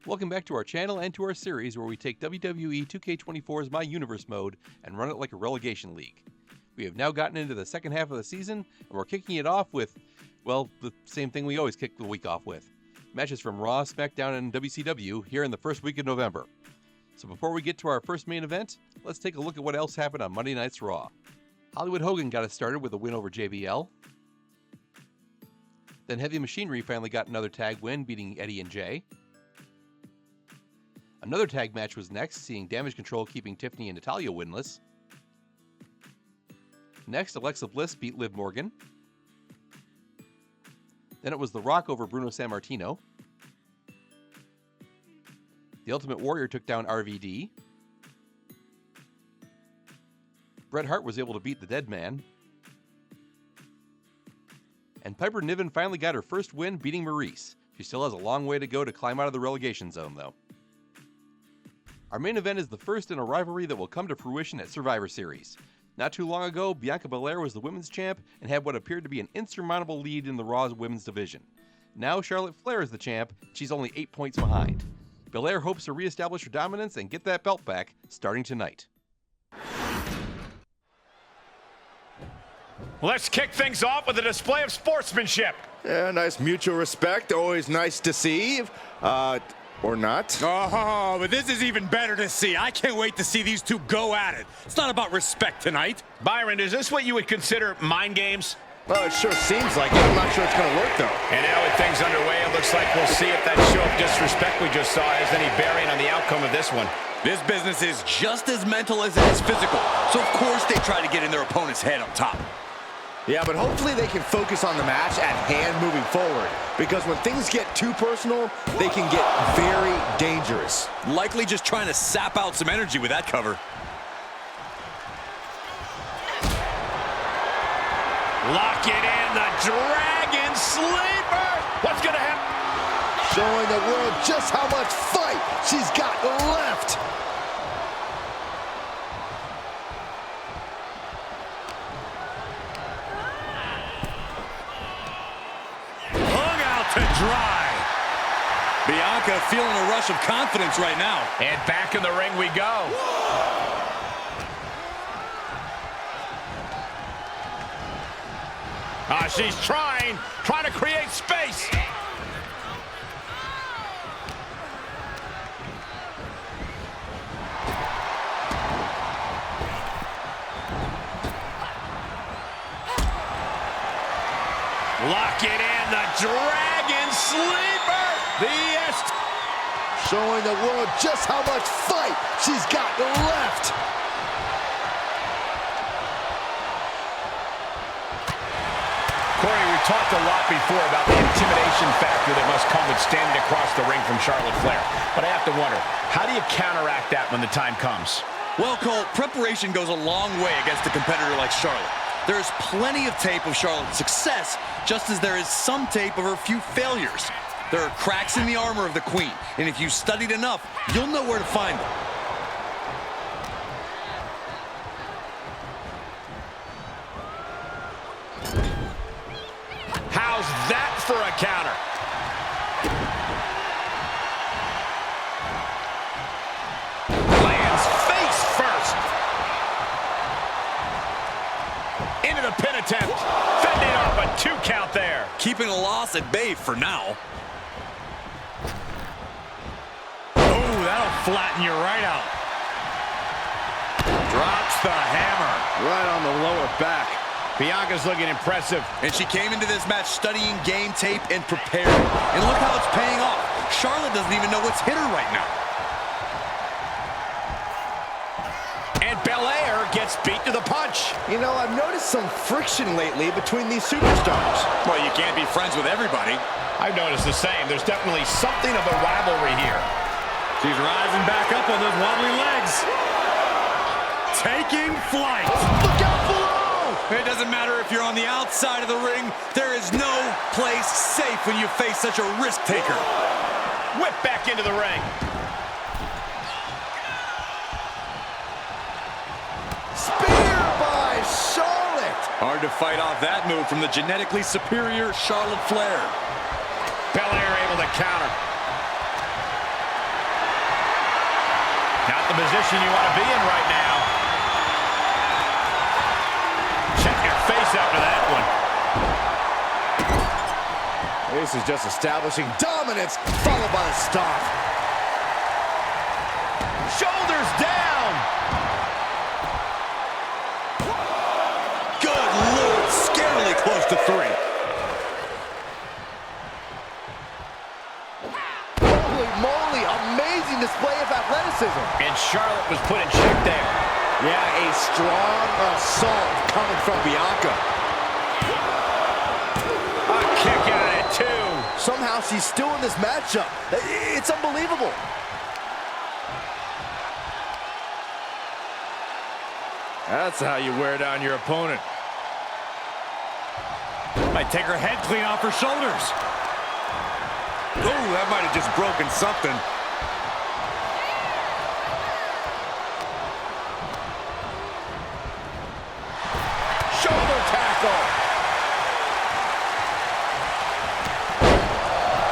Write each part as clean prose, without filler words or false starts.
Welcome back to our channel and to our series where we take WWE 2K24's MyUniverse mode and run it like a relegation league. We have now gotten into the second half of the season, and we're kicking it off with, well, the same thing we always kick the week off with. Matches from Raw, SmackDown, and WCW here in the first week of November. So before we get to our first main event, let's take a look at what else happened on Monday Night's Raw. Hollywood Hogan got us started with a win over JBL. Then Heavy Machinery finally got another tag win, beating Eddie and Jay. Another tag match was next, seeing Damage Control keeping Tiffany and Natalya winless. Next, Alexa Bliss beat Liv Morgan. Then it was The Rock over Bruno Sammartino. The Ultimate Warrior took down RVD. Bret Hart was able to beat the Dead Man. And Piper Niven finally got her first win, beating Maurice. She still has a long way to go to climb out of the relegation zone, though. Our main event is the first in a rivalry that will come to fruition at Survivor Series. Not too long ago, Bianca Belair was the women's champ and had what appeared to be an insurmountable lead in the Raw's women's division. Now Charlotte Flair is the champ, she's only 8 points behind. Belair hopes to reestablish her dominance and get that belt back, starting tonight. Let's kick things off with a display of sportsmanship. Yeah, nice mutual respect, always nice to see. Or not. Oh, but this is even better to see. I can't wait to see these two go at it. It's not about respect tonight. Byron, is this what you would consider mind games? Well, it sure seems like it. I'm not sure it's going to work, though. And now with things underway, it looks like we'll see if that show of disrespect we just saw has any bearing on the outcome of this one. This business is just as mental as it is physical. So, of course, they try to get in their opponent's head up top. Yeah, but hopefully they can focus on the match at hand moving forward. Because when things get too personal, they can get very dangerous. Likely just trying to sap out some energy with that cover. Lock it in, the Dragon Sleeper! What's gonna happen? Showing the world just how much fight she's got left. To dry. Bianca feeling a rush of confidence right now. And back in the ring we go. She's trying to create space. Lock it in, the Dragon Sleeper! Showing the world just how much fight she's got left. Corey, we talked a lot before about the intimidation factor that must come with standing across the ring from Charlotte Flair. But I have to wonder, how do you counteract that when the time comes? Well, Cole, preparation goes a long way against a competitor like Charlotte. There's plenty of tape of Charlotte's success, just as there is some tape of her few failures. There are cracks in the armor of the Queen, and if you studied enough, you'll know where to find them. How's that for a counter? Lands face first. Into the pin attempt. Fending off a 2 count there. Keeping a loss at bay for now. Oh, that'll flatten you right out. Drops the hammer. Right on the lower back. Bianca's looking impressive. And she came into this match studying game tape and preparing. And look how it's paying off. Charlotte doesn't even know what's hit her right now. And Belair gets beat to the punch. You know, I've noticed some friction lately between these superstars. Well, you can't be friends with everybody. I've noticed the same. There's definitely something of a rivalry here. She's rising back up on those wobbly legs. Taking flight. Look out below! It doesn't matter if you're on the outside of the ring. There is no place safe when you face such a risk taker. Whip back into the ring. Spear by Charlotte. Hard to fight off that move from the genetically superior Charlotte Flair. Belair able to counter. the position you want to be in right now. Check your face after that one. This is just establishing dominance, followed by the stomp. Shoulders down. Good Lord, scarily close to 3. Holy moly, amazing display of athleticism. And Charlotte was put in check there. Yeah, a strong assault coming from Bianca. A kick out at 2. Somehow she's still in this matchup. It's unbelievable. That's how you wear down your opponent. Might take her head clean off her shoulders. Oh, that might have just broken something. Shoulder tackle.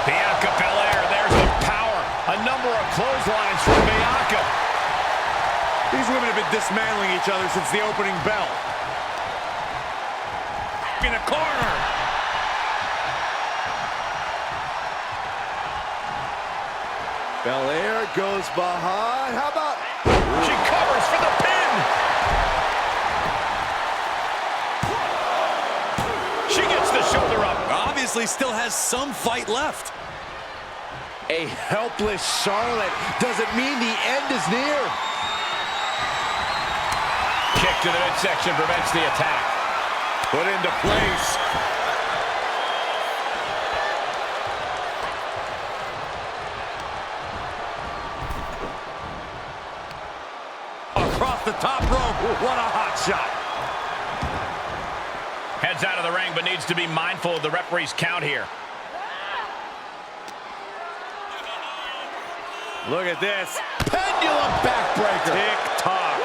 Bianca Belair, there's the power. A number of clotheslines from Bianca. These women have been dismantling each other since the opening bell. In a corner. Belair goes behind. How about... She covers for the pin. She gets the shoulder up. Obviously still has some fight left. A helpless Charlotte doesn't mean the end is near. Kick to the midsection prevents the attack. Put into place. Across the top rope. What a hot shot. Heads out of the ring, but needs to be mindful of the referee's count here. Look at this. Pendulum backbreaker. Tick-tock.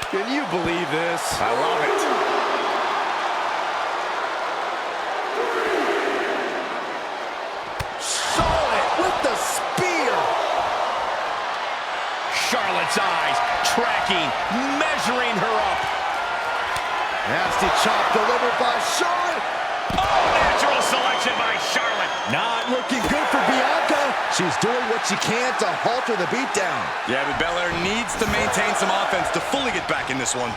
Can you believe this? I love it. Charlotte with the spear. Charlotte's eyes tracking, measuring her up. Nasty chop delivered by Charlotte. Oh, natural selection by Charlotte. Not looking good for Bianca. She's doing what she can to halter the beatdown. Yeah, but Belair needs to maintain some offense to fully get back in this one.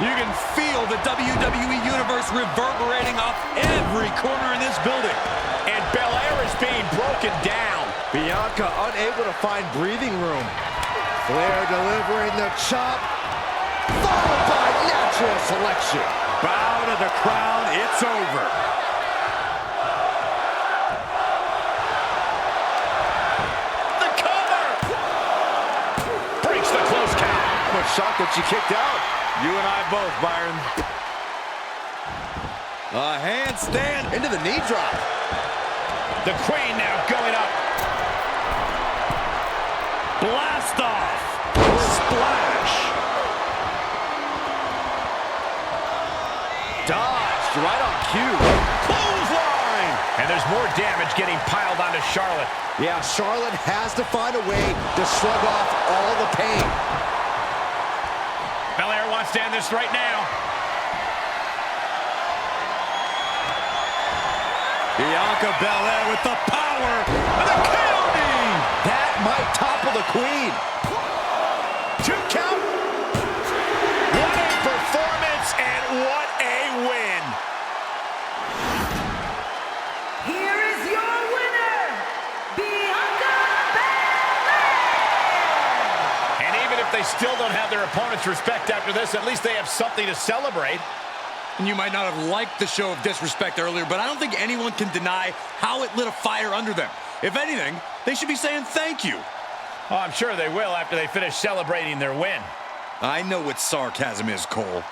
You can feel the WWE Universe reverberating off every corner in this building. And Belair is being broken down. Bianca unable to find breathing room. Flair delivering the chop, followed by natural selection. Bow to the crown. It's over. The cover. Breaks the close count. I'm shocked that she kicked out. You and I both, Byron. A handstand Into the knee drop. The Queen now going up. Blast off. Splash. Dodged right on cue. Clothesline. And there's more damage getting piled onto Charlotte. Yeah, Charlotte has to find a way to shrug off all the pain. Belair wants to end this right now. Bianca Belair with the power and the counting. That might topple the Queen. 2 count. What a performance and what a win. Here is your winner, Bianca Belair! And even if they still don't have their opponent's respect after this, at least they have something to celebrate. And you might not have liked the show of disrespect earlier, but I don't think anyone can deny how it lit a fire under them. If anything, they should be saying thank you. Oh, I'm sure they will after they finish celebrating their win. I know what sarcasm is, Cole.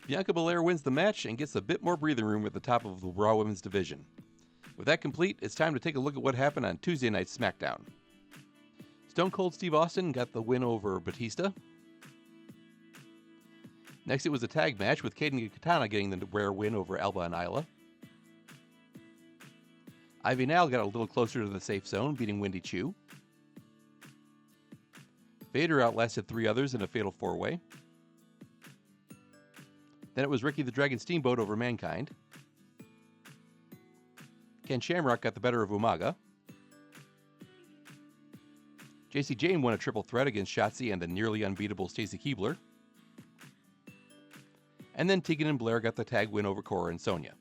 Bianca Belair wins the match and gets a bit more breathing room at the top of the Raw Women's division. With that complete, it's time to take a look at what happened on Tuesday night's SmackDown. Stone Cold Steve Austin got the win over Batista. Next, it was a tag match with Kaden and Katana getting the rare win over Alba and Isla. Ivy Nile got a little closer to the safe zone, beating Wendy Chu. Vader outlasted 3 others in a fatal 4-way. Then it was Ricky the Dragon Steamboat over Mankind. Ken Shamrock got the better of Umaga. JC Jane won a triple threat against Shotzi and the nearly unbeatable Stacy Keibler. And then Tegan and Blair got the tag win over Cora and Sonya.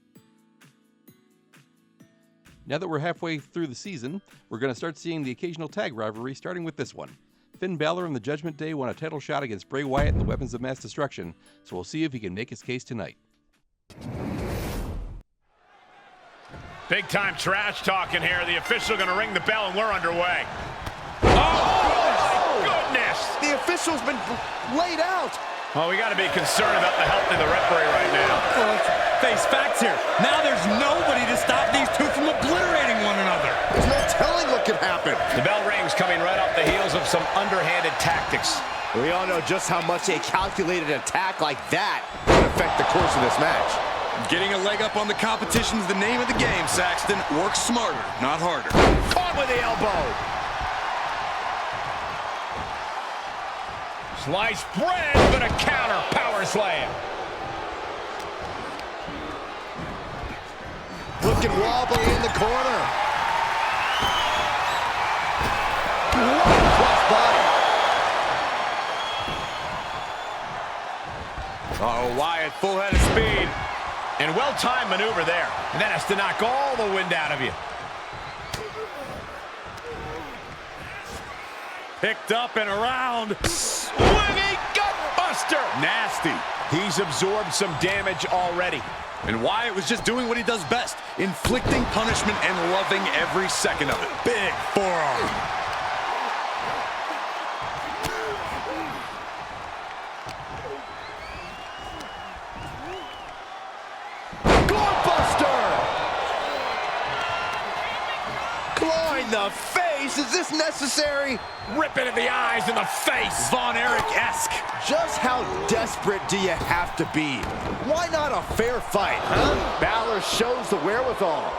Now that we're halfway through the season, we're going to start seeing the occasional tag rivalry, starting with this one. Finn Balor and the Judgment Day won a title shot against Bray Wyatt in the Weapons of Mass Destruction, so we'll see if he can make his case tonight. Big time trash talking here. The official going to ring the bell and we're underway. Oh, my goodness! The official's been laid out. Well, we got to be concerned about the health of the referee right now. Well, let's face facts here. Now there's nobody to stop these two from obliterating one another. There's no telling what could happen. The bell rings coming right off the heels of some underhanded tactics. We all know just how much a calculated attack like that can affect the course of this match. Getting a leg up on the competition is the name of the game, Saxton. Work smarter, not harder. Caught with the elbow. Sliced bread, but a counter power slam. Looking wobbly in the corner. Cross body. Uh-oh, Wyatt, full head of speed. And well-timed maneuver there. And that has to knock all the wind out of you. Picked up and around. Swinging gutbuster. Nasty. He's absorbed some damage already. And Wyatt was just doing what he does best, inflicting punishment and loving every second of it. Big forearm. Clawing the face. Is this necessary? Ripping at the eyes and the face. Von Erich-esque. Just how desperate do you have to be? Why not a fair fight, huh? Balor shows the wherewithal.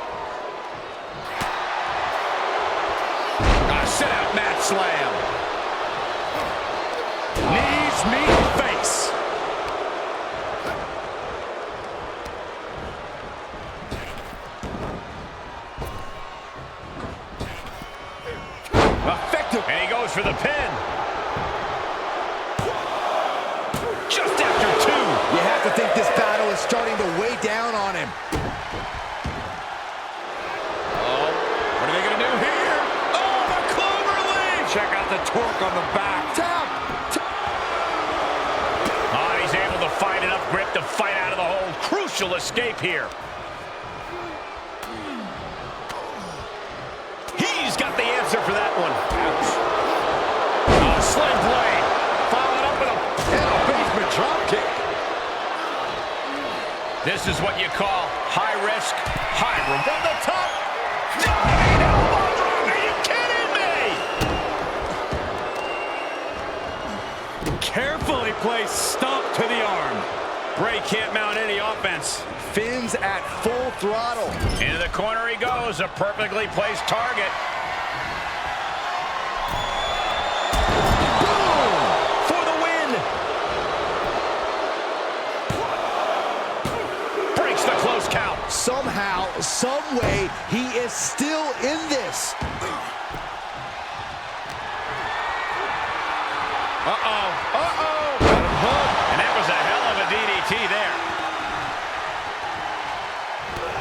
A sit-out mat slam. Knees meet face. Effective. And he goes for the pin. Just after 2. You have to think this battle is starting to weigh down on him. Oh, what are they going to do here? Oh, the clover leaf. Check out the torque on the back. Tap. Oh, he's able to find enough grip to fight out of the hold. Crucial escape here. He's got the answer for that one. Ouch. Oh, slim blade. Followed up with a Basement drop kick. This is what you call high risk, high reward. From the top. Diving elbow drop. Are you kidding me? Carefully placed stomp to the arm. Bray can't mount any offense. Finn's at full throttle. Into the corner he goes. A perfectly placed target. Boom! For the win. Breaks the close count. Somehow, some way, he is still in this. Uh-oh. Uh-oh. Got him hooked. And that was a hell of a DDT there.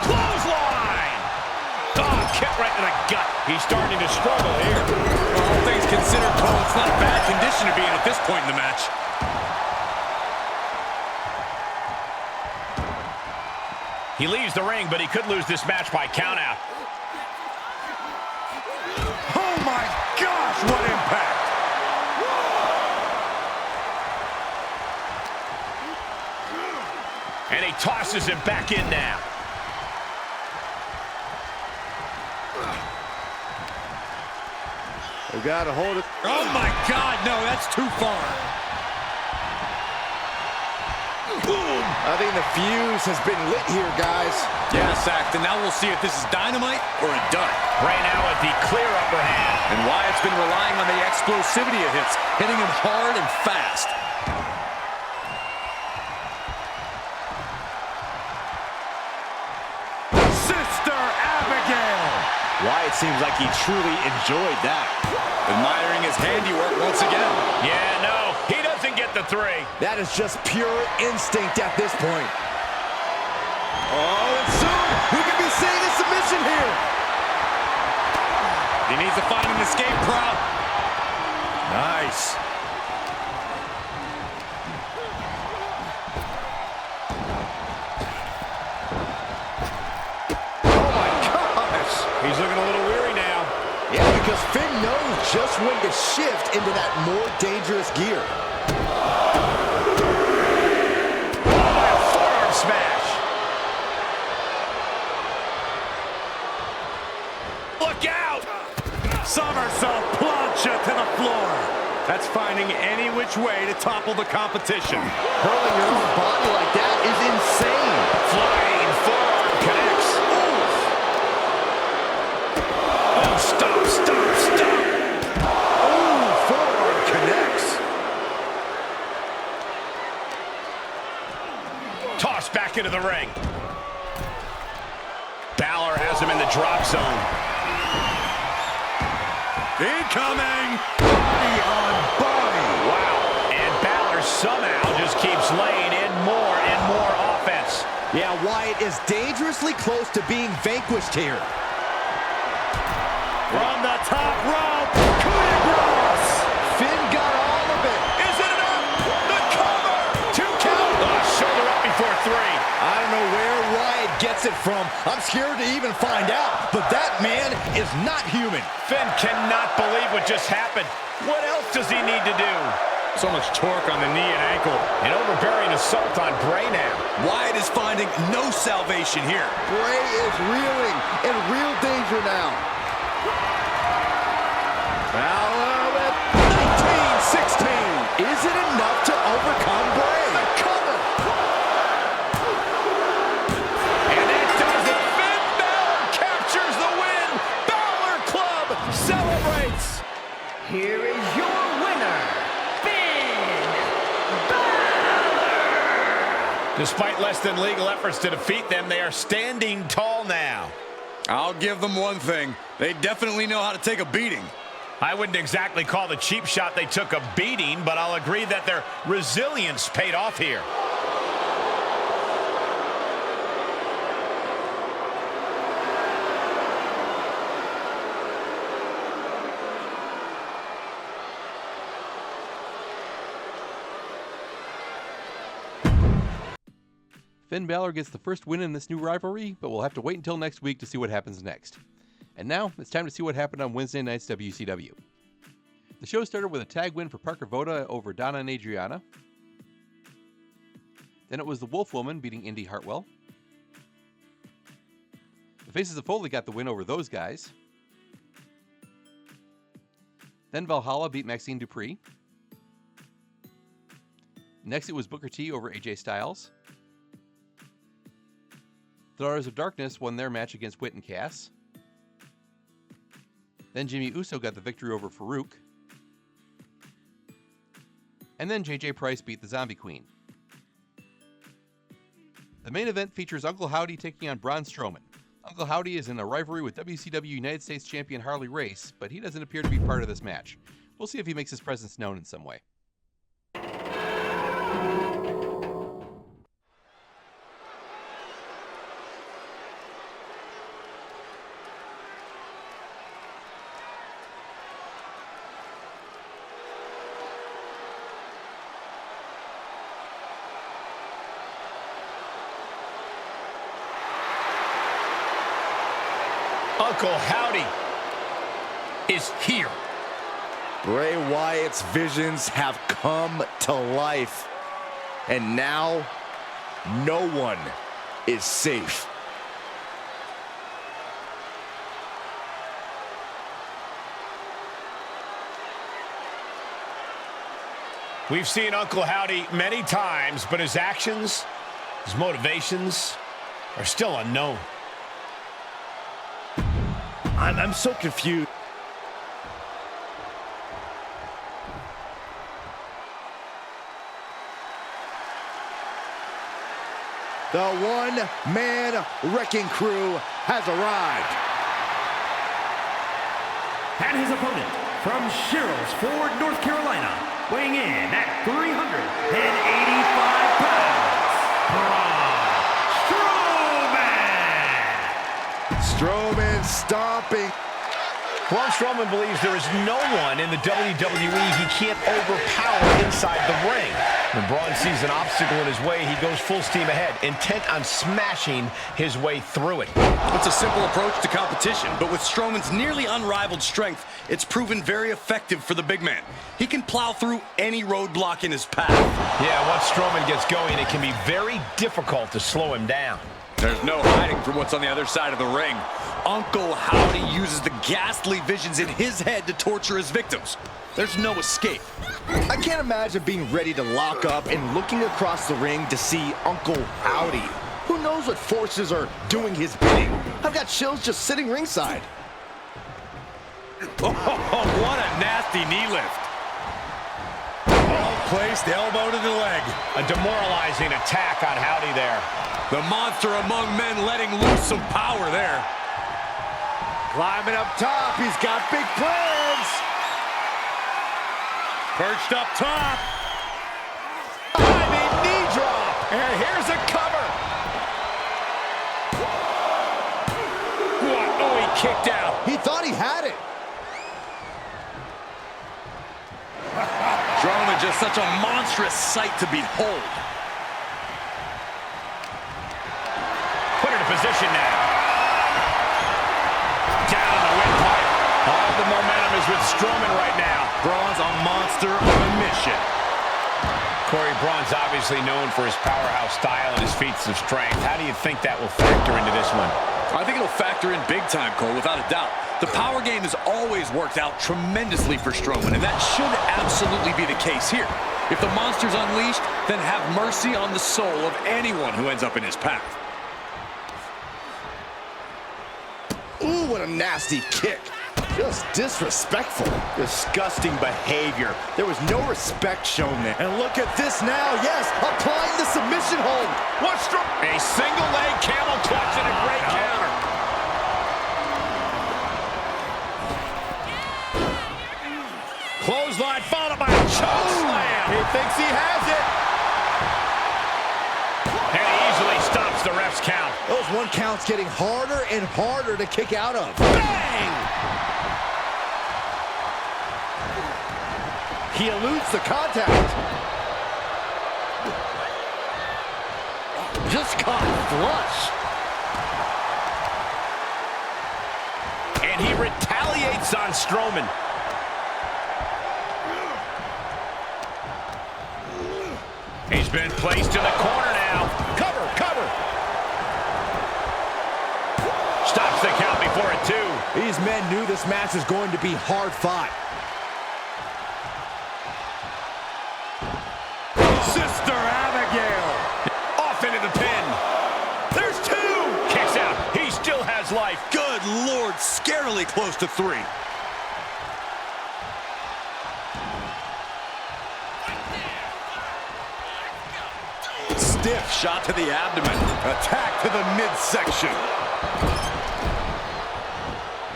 Clothesline. Oh, kick right in the gut. He's starting to struggle here. Well, all things considered, Cole, it's not a bad condition to be in at this point in the match. He leaves the ring, but he could lose this match by countout. Oh my gosh, what impact! And he tosses him back in now. We gotta hold it. Oh my God, no, that's too far. Boom! I think the fuse has been lit here, guys. Yeah, Saxton. Now we'll see if this is dynamite or a dud. Bray now with the clear upper hand. And Wyatt's been relying on the explosivity of hits, hitting him hard and fast. Sister Abigail. Wyatt seems like he truly enjoyed that. Admiring his handiwork once again. Yeah, no, he doesn't get the 3. That is just pure instinct at this point. Oh, and soon we could be seeing a submission here. He needs to find an escape route. Nice. Oh my gosh. He's looking a little weary now. Yeah, because Finn knows just when to shift into that more dangerous gear. Oh, a forearm smash. Look out! Somersault plancha to the floor. That's finding any which way to topple the competition. Hurling your own body like that is insane. Flying forearm connects. Oh, stop, stop, stop. Ooh, forearm connects. Tossed back into the ring. Balor has him in the drop zone. Incoming. Body on body. Wow. And Balor somehow just keeps laying in more and more offense. Yeah, Wyatt is dangerously close to being vanquished here. From the top rope. Coup de grace. Finn got all of it. Is it enough? The cover. 2 count. Shoulder up before 3. I don't know where Wyatt gets it from. I'm scared to even find out, but that man is not human. Finn cannot believe what just happened. What else does he need to do? So much torque on the knee and ankle. An overbearing assault on Bray now. Wyatt is finding no salvation here. Bray is reeling in real danger now. Balor with 19-16. Is it enough to overcome Bray? The cover. And that does it. Finn Balor captures the win. Balor Club celebrates. Here is your winner, Finn Balor! Despite less than legal efforts to defeat them, they are standing tall now. I'll give them one thing. They definitely know how to take a beating. I wouldn't exactly call the cheap shot they took a beating, but I'll agree that their resilience paid off here. Finn Balor gets the first win in this new rivalry, but we'll have to wait until next week to see what happens next. And now, it's time to see what happened on Wednesday night's WCW. The show started with a tag win for Parker Voda over Donna and Adriana. Then it was the Wolf Woman beating Indy Hartwell. The Faces of Foley got the win over those guys. Then Valhalla beat Maxine Dupree. Next it was Booker T over AJ Styles. The Daughters of Darkness won their match against Whit and Cass. Then Jimmy Uso got the victory over Farouk. And then JJ Price beat the Zombie Queen. The main event features Uncle Howdy taking on Braun Strowman. Uncle Howdy is in a rivalry with WCW United States Champion Harley Race, but he doesn't appear to be part of this match. We'll see if he makes his presence known in some way. Uncle Howdy is here. Bray Wyatt's visions have come to life. And now, no one is safe. We've seen Uncle Howdy many times, but his actions, his motivations are still unknown. I'm so confused. The one-man wrecking crew has arrived. And his opponent from Sherrills-Ford, North Carolina, weighing in at 385 pounds, Strowman stomping. Braun Strowman believes there is no one in the WWE he can't overpower inside the ring. When Braun sees an obstacle in his way, he goes full steam ahead, intent on smashing his way through it. It's a simple approach to competition, but with Strowman's nearly unrivaled strength, it's proven very effective for the big man. He can plow through any roadblock in his path. Yeah, once Strowman gets going, it can be very difficult to slow him down. There's no hiding from what's on the other side of the ring. Uncle Howdy uses the ghastly visions in his head to torture his victims. There's no escape. I can't imagine being ready to lock up and looking across the ring to see Uncle Howdy. Who knows what forces are doing his bidding? I've got chills just sitting ringside. Oh, what a nasty knee lift. Well-placed elbow to the leg. A demoralizing attack on Howdy there. The monster among men letting loose some power there. Climbing up top, he's got big plans. Perched up top. Diving knee drop. And here's a cover. What? Oh, he kicked out. He thought he had it. Strowman just such a monstrous sight to behold. Put it in position now. Down the windpipe. All the momentum is with Strowman right now. Braun's a monster on a mission. Corey, Braun's obviously known for his powerhouse style and his feats of strength. How do you think that will factor into this one? I think it'll factor in big time, Cole, without a doubt. The power game has always worked out tremendously for Strowman, and that should absolutely be the case here. If the monster's unleashed, then have mercy on the soul of anyone who ends up in his path. Ooh, what a nasty kick. Just disrespectful. Disgusting behavior. There was no respect shown there. And look at this now. Yes, applying the submission hold. What's a single leg camel clutch and a great counter. Clothesline followed by a choke slam. He thinks he has it. And he easily stops the ref's count. Those one counts getting harder and harder to kick out of. Bang! He eludes the contact. Just caught flush. And he retaliates on Strowman. He's been placed in the corner now. Cover, cover. Stops the count before a 2. These men knew this match was going to be hard fought. Sister Abigail. Off into the pin. There's 2. Kicks out. He still has life. Good Lord, scarily close to 3. Stiff shot to the abdomen. Attack to the midsection.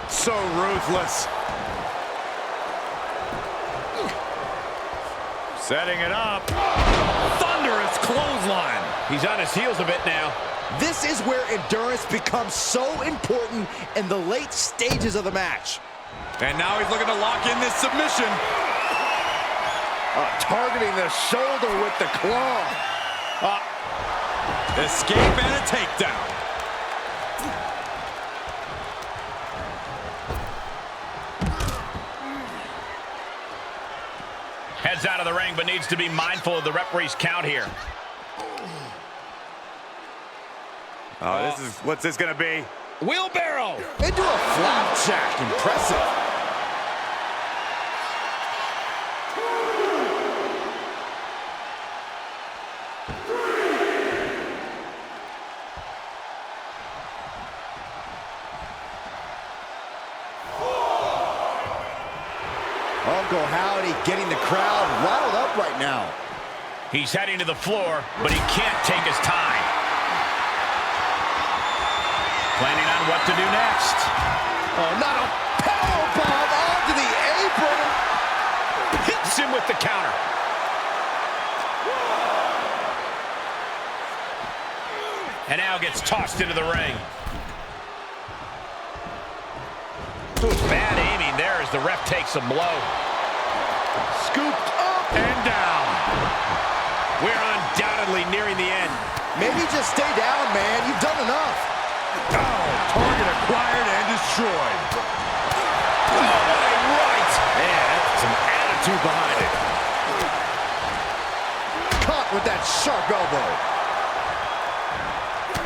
So ruthless. Setting it up. Thunderous clothesline. He's on his heels a bit now. This is where endurance becomes so important in the late stages of the match. And now he's looking to lock in this submission. Targeting the shoulder with the claw. Escape and a takedown. Heads out of the ring, but needs to be mindful of the referee's count here. Oh, what's this gonna be? Wheelbarrow. Into a flapjack. Impressive. 1, Uncle Howdy getting the crowd riled up right now. He's heading to the floor, but he can't take his time. Planning on what to do next. Oh, not a powerbomb onto the apron. Hits him with the counter. And now gets tossed into the ring. Ooh, bad aiming there as the ref takes a blow. Scooped up And down. We're undoubtedly nearing the end. Maybe just stay down, man. You've done enough. Oh, target acquired and destroyed. Oh, what a right! Man, that's some attitude behind it. Caught with that sharp elbow.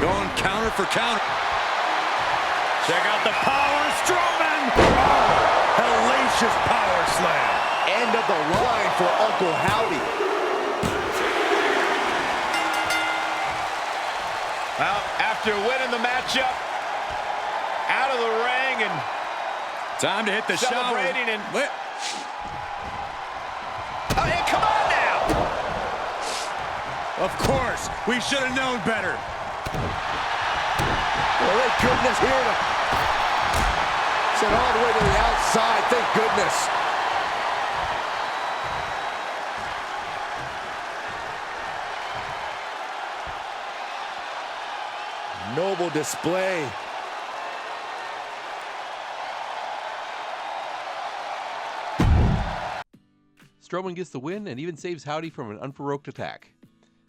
Going counter for counter. Check out the power, Strowman. Oh, hellacious power slam. End of the line for Uncle Howdy. Well, after winning the matchup, out of the ring and Time to hit the shower. celebrating and... Wait. Oh, yeah, come on now! Of course, we should have known better. Well, thank goodness here to send all the way to the outside. Thank goodness. Noble display. Strowman gets the win and even saves Howdy from an unprovoked attack.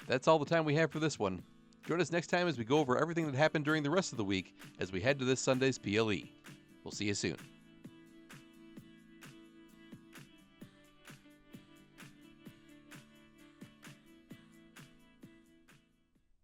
That's all the time we have for this one. Join us next time as we go over everything that happened during the rest of the week as we head to this Sunday's PLE. We'll see you soon.